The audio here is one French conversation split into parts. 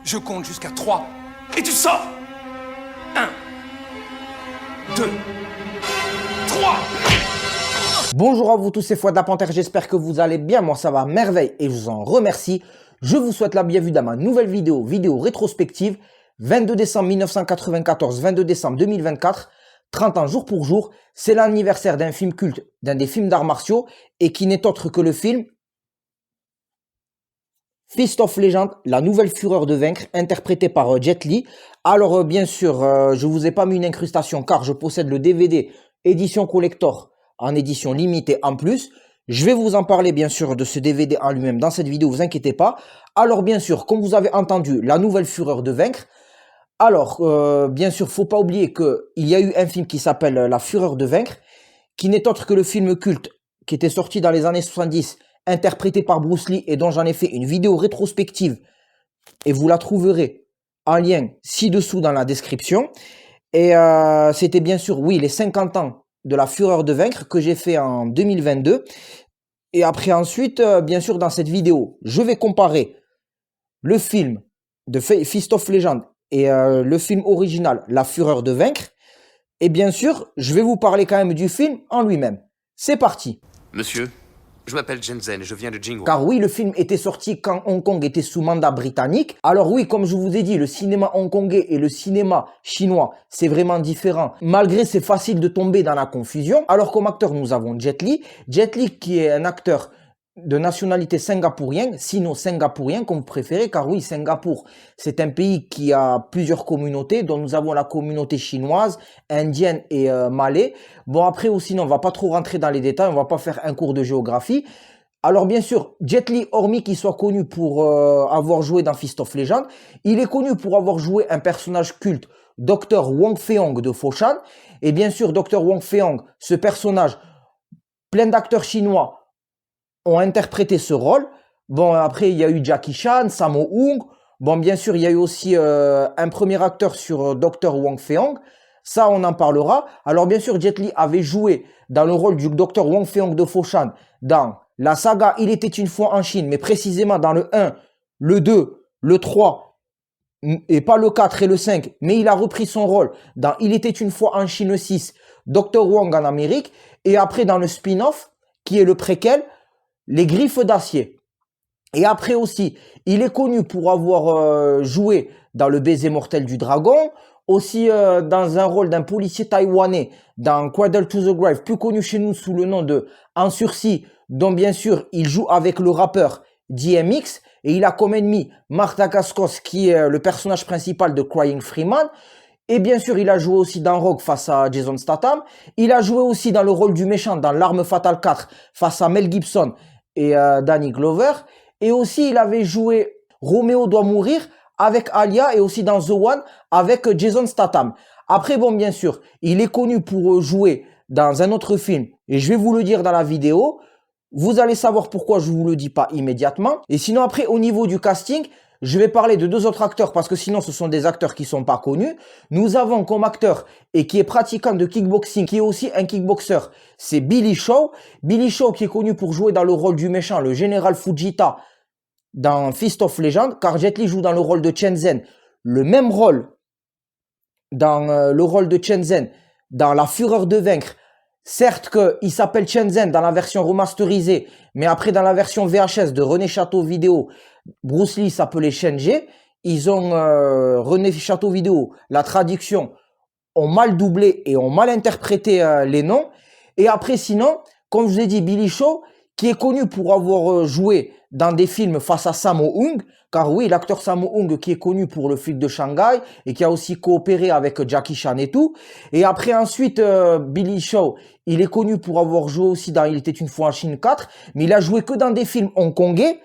Je compte jusqu'à 3 et tu sors. 1, 2, 3. Bonjour à vous tous, c'est Fouad la Panthère, j'espère que vous allez bien, moi ça va à merveille et je vous en remercie. Je vous souhaite la bienvenue dans ma nouvelle vidéo rétrospective, 22 décembre 1994, 22 décembre 2024, 30 ans jour pour jour. C'est l'anniversaire d'un film culte, d'un des films d'arts martiaux et qui n'est autre que le film Fist of Legend, la nouvelle fureur de vaincre, interprété par Jet Li. Alors bien sûr, je vous ai pas mis une incrustation car je possède le DVD édition collector en édition limitée en plus. Je vais vous en parler bien sûr de ce DVD en lui-même dans cette vidéo, vous inquiétez pas. Alors bien sûr, comme vous avez entendu, la nouvelle fureur de vaincre. Alors bien sûr, faut pas oublier qu'il y a eu un film qui s'appelle La fureur de vaincre, qui n'est autre que le film culte qui était sorti dans les années 70, interprété par Bruce Lee et dont j'en ai fait une vidéo rétrospective et vous la trouverez en lien ci-dessous dans la description. Et c'était bien sûr, oui, les 50 ans de la fureur de vaincre que j'ai fait en 2022. Et après ensuite, bien sûr, dans cette vidéo, je vais comparer le film de Fist of Legend et le film original, La fureur de vaincre. Et bien sûr, je vais vous parler quand même du film en lui-même. C'est parti. Monsieur, je m'appelle Jensen et je viens de Jingwo. Car oui, le film était sorti quand Hong Kong était sous mandat britannique. Alors oui, comme je vous ai dit, le cinéma hongkongais et le cinéma chinois, c'est vraiment différent. Malgré, c'est facile de tomber dans la confusion. Alors comme acteur, nous avons Jet Li. Jet Li qui est un acteur de nationalité singapourienne, sino-singapourien comme vous préférez, car oui, Singapour, c'est un pays qui a plusieurs communautés, dont nous avons la communauté chinoise, indienne et malais. Bon, après aussi, non, on va pas trop rentrer dans les détails, on va pas faire un cours de géographie. Alors bien sûr, Jet Li, hormis qu'il soit connu pour avoir joué dans Fist of Legend, il est connu pour avoir joué un personnage culte, Dr Wong Fei-hung de Foshan. Et bien sûr, Dr Wong Fei-hung, ce personnage, plein d'acteurs chinois ont interprété ce rôle. Bon, après, il y a eu Jackie Chan, Sammo Hung. Bon, bien sûr, il y a eu aussi un premier acteur sur Dr Wong Fei-hung. Ça, on en parlera. Alors, bien sûr, Jet Li avait joué dans le rôle du Dr Wong Fei-hung de Foshan dans la saga Il était une fois en Chine, mais précisément dans le 1, le 2, le 3, et pas le 4 et le 5, mais il a repris son rôle dans Il était une fois en Chine 6, Dr Wong en Amérique, et après dans le spin-off, qui est le préquel, Les Griffes d'Acier. Et après aussi, il est connu pour avoir joué dans Le Baiser mortel du dragon, aussi dans un rôle d'un policier taïwanais dans Cradle to the Grave, plus connu chez nous sous le nom de En Sursis, dont bien sûr il joue avec le rappeur DMX, et il a comme ennemi Mark Dacascos qui est le personnage principal de Crying Freeman. Et bien sûr, il a joué aussi dans Rogue face à Jason Statham. Il a joué aussi dans le rôle du méchant dans L'Arme Fatale 4 face à Mel Gibson et Danny Glover. Et aussi, il avait joué Roméo doit mourir avec Alia et aussi dans The One avec Jason Statham. Après, bon, bien sûr, il est connu pour jouer dans un autre film. Et je vais vous le dire dans la vidéo. Vous allez savoir pourquoi je vous le dis pas immédiatement. Et sinon, après, au niveau du casting, je vais parler de deux autres acteurs parce que sinon, ce sont des acteurs qui sont pas connus. Nous avons comme acteur et qui est pratiquant de kickboxing, qui est aussi un kickboxer, c'est Billy Shaw. Billy Shaw qui est connu pour jouer dans le rôle du méchant, le général Fujita dans Fist of Legend, car Jet Li joue dans le rôle de Chen Zhen. Le même rôle dans le rôle de Chen Zhen dans La fureur de vaincre. Certes qu'il s'appelle Shenzhen dans la version remasterisée, mais après dans la version VHS de René Château Vidéo, Bruce Lee s'appelait Shenji. Ils ont René Château Vidéo, la traduction, ont mal doublé et ont mal interprété les noms. Et après sinon, comme je vous ai dit, Billy Shaw, qui est connu pour avoir joué dans des films face à Sammo Hung, car oui, l'acteur Sammo Hung qui est connu pour Le Flic de Shanghai et qui a aussi coopéré avec Jackie Chan et tout. Et après ensuite, Billy Shaw, il est connu pour avoir joué aussi dans Il était une fois en Chine 4, mais il a joué que dans des films hongkongais.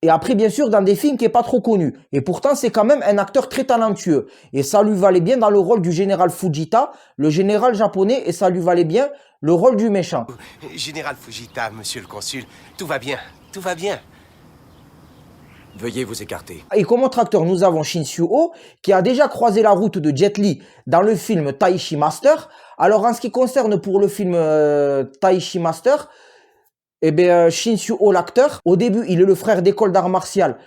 Et après, bien sûr, dans des films qui n'est pas trop connu. Et pourtant, c'est quand même un acteur très talentueux. Et ça lui valait bien dans le rôle du général Fujita, le général japonais, et ça lui valait bien le rôle du méchant. Général Fujita, monsieur le consul, tout va bien, tout va bien. Veuillez vous écarter. Et comme autre acteur, nous avons Shin Soo-ho, qui a déjà croisé la route de Jet Li dans le film Taichi Master. Alors, en ce qui concerne pour le film Taichi Master, eh bien, Shin Soo-ho, l'acteur, au début, il est le frère d'école d'art martial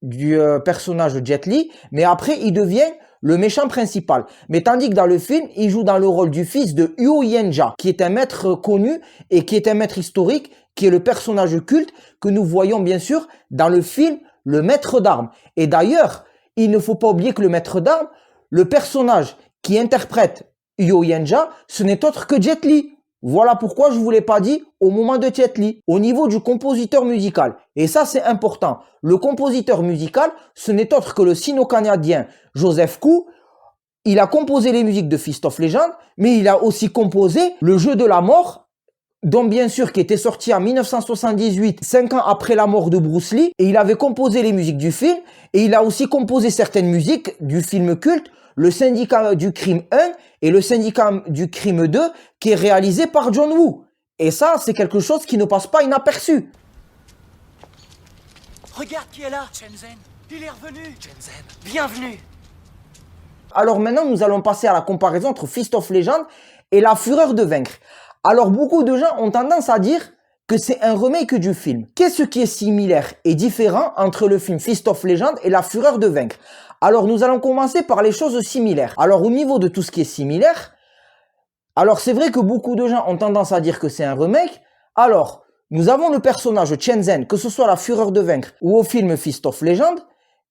du personnage de Jet Li, mais après il devient le méchant principal. Mais tandis que dans le film, il joue dans le rôle du fils de Huo Yenja, qui est un maître connu et qui est un maître historique, qui est le personnage culte que nous voyons bien sûr dans le film Le Maître d'Armes. Et d'ailleurs, il ne faut pas oublier que le Maître d'Armes, le personnage qui interprète Huo Yenja, ce n'est autre que Jet Li. Voilà pourquoi je ne vous l'ai pas dit au moment de Jet Li. Au niveau du compositeur musical, et ça c'est important, le compositeur musical, ce n'est autre que le sino-canadien Joseph Koo. Il a composé les musiques de Fist of Legend, mais il a aussi composé Le Jeu de la Mort, dont bien sûr qui était sorti en 1978, 5 ans après la mort de Bruce Lee, et il avait composé les musiques du film, et il a aussi composé certaines musiques du film culte, Le Syndicat du Crime 1 et Le Syndicat du Crime 2, qui est réalisé par John Woo. Et ça, c'est quelque chose qui ne passe pas inaperçu. Regarde qui est là. Shenzhen, Il est revenu. Shenzhen. Bienvenue. Alors maintenant, nous allons passer à la comparaison entre Fist of Legend et La Fureur de Vaincre. Alors beaucoup de gens ont tendance à dire que c'est un remake du film. Qu'est-ce qui est similaire et différent entre le film Fist of Legend et La Fureur de Vaincre? Alors nous allons commencer par les choses similaires. Alors au niveau de tout ce qui est similaire, alors c'est vrai que beaucoup de gens ont tendance à dire que c'est un remake. Alors nous avons le personnage Shenzhen, que ce soit La Fureur de Vaincre ou au film Fist of Legend,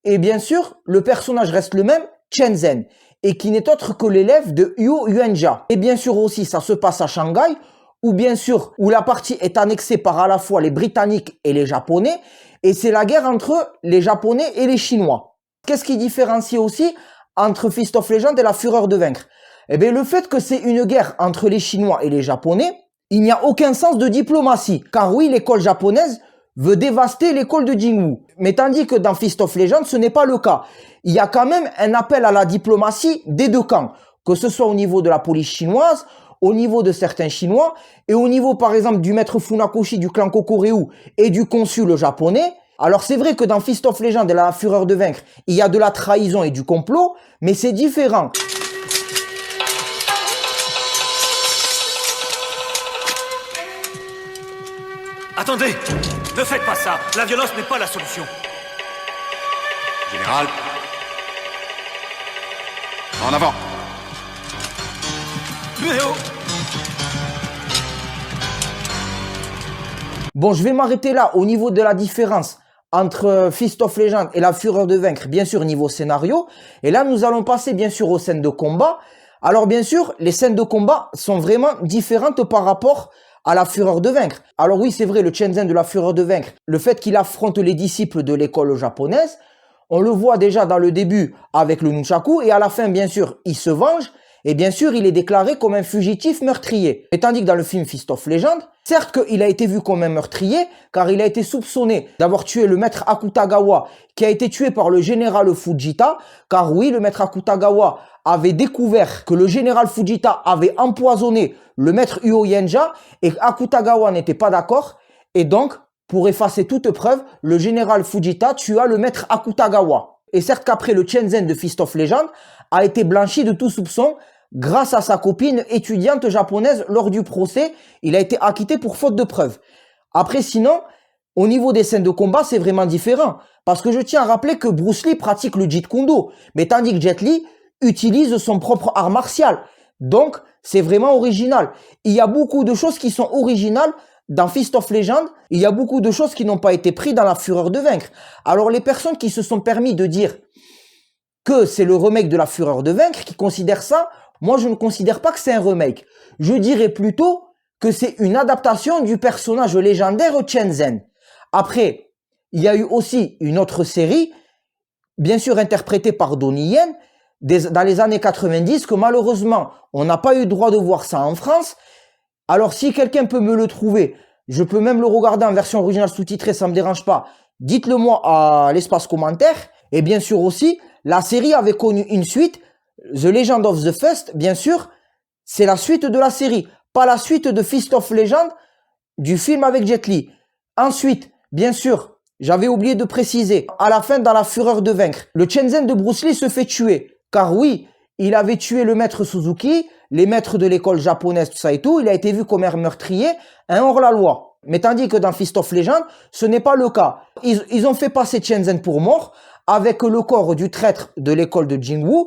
et bien sûr le personnage reste le même, Shenzhen, et qui n'est autre que l'élève de Huo Yuanjia. Et bien sûr aussi ça se passe à Shanghai, où bien sûr où la partie est annexée par à la fois les Britanniques et les Japonais, et c'est la guerre entre les Japonais et les Chinois. Qu'est-ce qui différencie aussi entre Fist of Legend et La Fureur de Vaincre? Eh bien, le fait que c'est une guerre entre les Chinois et les Japonais, il n'y a aucun sens de diplomatie. Car oui, l'école japonaise veut dévaster l'école de Jingwu. Mais tandis que dans Fist of Legend, ce n'est pas le cas. Il y a quand même un appel à la diplomatie des deux camps. Que ce soit au niveau de la police chinoise, au niveau de certains Chinois, et au niveau par exemple du maître Funakoshi du clan Kokoryu et du consul japonais. Alors c'est vrai que dans Fist of Legend et La Fureur de Vaincre, il y a de la trahison et du complot, mais c'est différent. Attendez! Ne faites pas ça! La violence n'est pas la solution! Général. En avant. Mais oh! Bon, je vais m'arrêter là au niveau de la différence entre Fist of Legend et La Fureur de Vaincre, bien sûr niveau scénario. Et là, nous allons passer bien sûr aux scènes de combat. Alors bien sûr, les scènes de combat sont vraiment différentes par rapport à La Fureur de Vaincre. Alors oui, c'est vrai, le Shenzhen de La Fureur de Vaincre, le fait qu'il affronte les disciples de l'école japonaise, on le voit déjà dans le début avec le nunchaku, et à la fin, bien sûr, il se venge, et bien sûr, il est déclaré comme un fugitif meurtrier. Et tandis que dans le film Fist of Legend, certes qu'il a été vu comme un meurtrier, car il a été soupçonné d'avoir tué le maître Akutagawa, qui a été tué par le général Fujita, car oui, le maître Akutagawa avait découvert que le général Fujita avait empoisonné le maître Huo Yenja, et Akutagawa n'était pas d'accord, et donc, pour effacer toute preuve, le général Fujita tua le maître Akutagawa. Et certes qu'après le Shenzhen de Fist of Legend a été blanchi de tout soupçon grâce à sa copine étudiante japonaise lors du procès. Il a été acquitté pour faute de preuve. Après sinon, au niveau des scènes de combat, c'est vraiment différent. Parce que je tiens à rappeler que Bruce Lee pratique le Jeet Kune Do, mais tandis que Jet Li utilise son propre art martial. Donc, c'est vraiment original. Il y a beaucoup de choses qui sont originales dans Fist of Legend, il y a beaucoup de choses qui n'ont pas été prises dans La Fureur de Vaincre. Alors les personnes qui se sont permis de dire que c'est le remake de La Fureur de Vaincre, qui considèrent ça, moi je ne considère pas que c'est un remake. Je dirais plutôt que c'est une adaptation du personnage légendaire Shenzhen. Après, il y a eu aussi une autre série, bien sûr interprétée par Donnie Yen, dans les années 90, que malheureusement, on n'a pas eu le droit de voir ça en France. Alors si quelqu'un peut me le trouver, je peux même le regarder en version originale sous-titrée, ça me dérange pas. Dites-le moi à l'espace commentaire. Et bien sûr aussi, la série avait connu une suite, The Legend of the Fist, bien sûr, c'est la suite de la série, pas la suite de Fist of Legend du film avec Jet Li. Ensuite, bien sûr, j'avais oublié de préciser, à la fin dans La Fureur de Vaincre, le Shenzhen de Bruce Lee se fait tuer, car oui, il avait tué le maître Suzuki, les maîtres de l'école japonaise, tout ça et tout. Il a été vu comme un meurtrier, un hors-la-loi. Mais tandis que dans Fist of Legend, ce n'est pas le cas. Ils ont fait passer Shenzhen pour mort avec le corps du traître de l'école de Jingwu.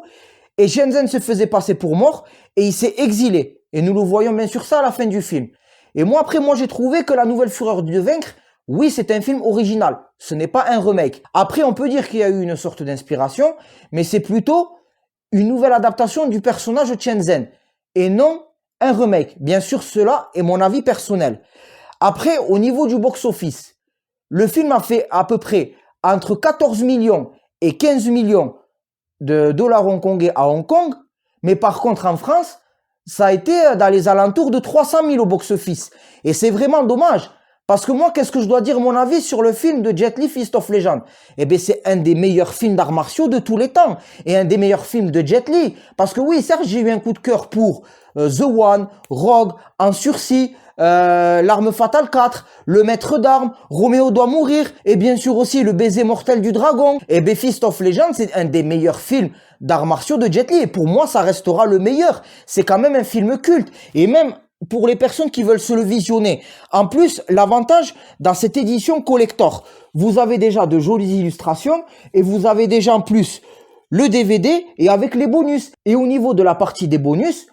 Et Shenzhen se faisait passer pour mort et il s'est exilé. Et nous le voyons bien sûr ça à la fin du film. Et moi, après, j'ai trouvé que La Nouvelle Fureur de Vaincre, oui, c'est un film original. Ce n'est pas un remake. Après, on peut dire qu'il y a eu une sorte d'inspiration, mais c'est plutôt une nouvelle adaptation du personnage de Shenzhen et non un remake. Bien sûr, cela est mon avis personnel. Après, au niveau du box-office, le film a fait à peu près entre 14 millions et 15 millions de dollars hongkongais à Hong Kong, mais par contre en France, ça a été dans les alentours de 300 000 au box-office. Et c'est vraiment dommage, parce que moi, qu'est-ce que je dois dire mon avis sur le film de Jet Li, Fist of Legend? Eh bien, c'est un des meilleurs films d'arts martiaux de tous les temps, et un des meilleurs films de Jet Li. Parce que oui, certes, j'ai eu un coup de cœur pour The One, Rogue, En Sursis, L'Arme Fatale 4, Le Maître d'Armes, Roméo doit mourir, et bien sûr aussi Le Baiser Mortel du Dragon. Et bien, Fist of Legend, c'est un des meilleurs films d'arts martiaux de Jet Li. Et pour moi, ça restera le meilleur. C'est quand même un film culte. Et même pour les personnes qui veulent se le visionner. En plus, l'avantage dans cette édition collector, vous avez déjà de jolies illustrations et vous avez déjà en plus le DVD et avec les bonus. Et au niveau de la partie des bonus,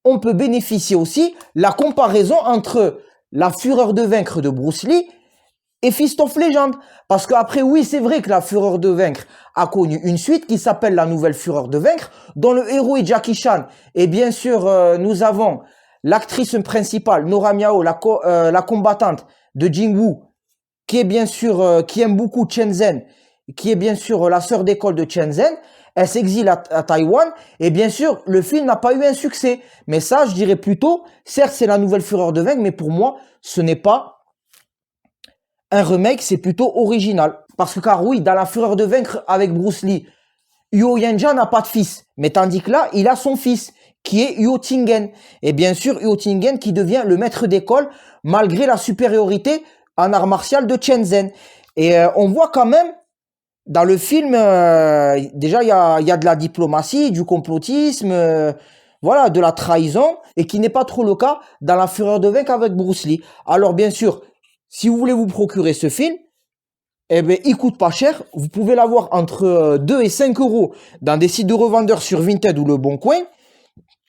on peut bénéficier aussi la comparaison entre La Fureur de Vaincre de Bruce Lee et Fist of Legend. Parce qu'après, oui, c'est vrai que La Fureur de Vaincre a connu une suite qui s'appelle La Nouvelle Fureur de Vaincre, dont le héros est Jackie Chan. Et bien sûr, nous avons l'actrice principale, Nora Miao, la combattante de Jingwu, qui est bien sûr, qui aime beaucoup Shenzhen, qui est bien sûr la sœur d'école de Shenzhen. Elle s'exile à Taïwan et bien sûr, le film n'a pas eu un succès. Mais ça, je dirais plutôt, certes, c'est La Nouvelle Fureur de Vaincre, mais pour moi, ce n'est pas un remake, c'est plutôt original. Parce que car oui, dans La Fureur de Vaincre avec Bruce Lee, Huo Yanjia n'a pas de fils, mais tandis que là, il a son fils, qui est Huo Tingen. Et bien sûr, Huo Tingen qui devient le maître d'école malgré la supériorité en art martial de Shenzhen. Et on voit quand même, dans le film, déjà, il y a de la diplomatie, du complotisme, voilà, de la trahison, et qui n'est pas trop le cas dans La Fureur de Vaincre avec Bruce Lee. Alors, bien sûr, si vous voulez vous procurer ce film, eh bien, il coûte pas cher. Vous pouvez l'avoir entre 2 et 5 euros dans des sites de revendeurs sur Vinted ou Le Bon Coin.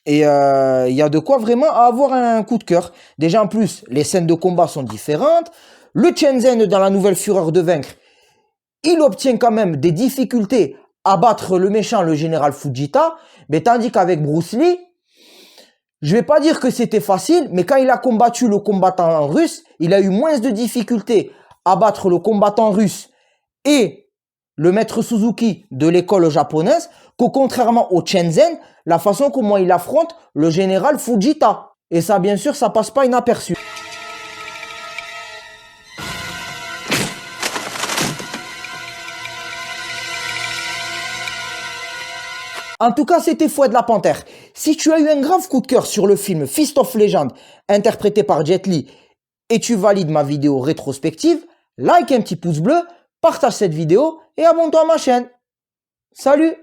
Et il y a de quoi vraiment avoir un coup de cœur. Déjà en plus, les scènes de combat sont différentes. Le Shenzhen dans La Nouvelle Fureur de Vaincre, il obtient quand même des difficultés à battre le méchant, le général Fujita. Mais tandis qu'avec Bruce Lee, je vais pas dire que c'était facile, mais quand il a combattu le combattant russe, il a eu moins de difficultés à battre le combattant russe et le maître Suzuki de l'école japonaise que contrairement au Shenzhen, la façon comment il affronte le général Fujita. Et ça, bien sûr, ça passe pas inaperçu. En tout cas, c'était Fouet de la Panthère. Si tu as eu un grave coup de cœur sur le film Fist of Legend, interprété par Jet Li, et tu valides ma vidéo rétrospective, like un petit pouce bleu, partage cette vidéo et abonne-toi à ma chaîne. Salut!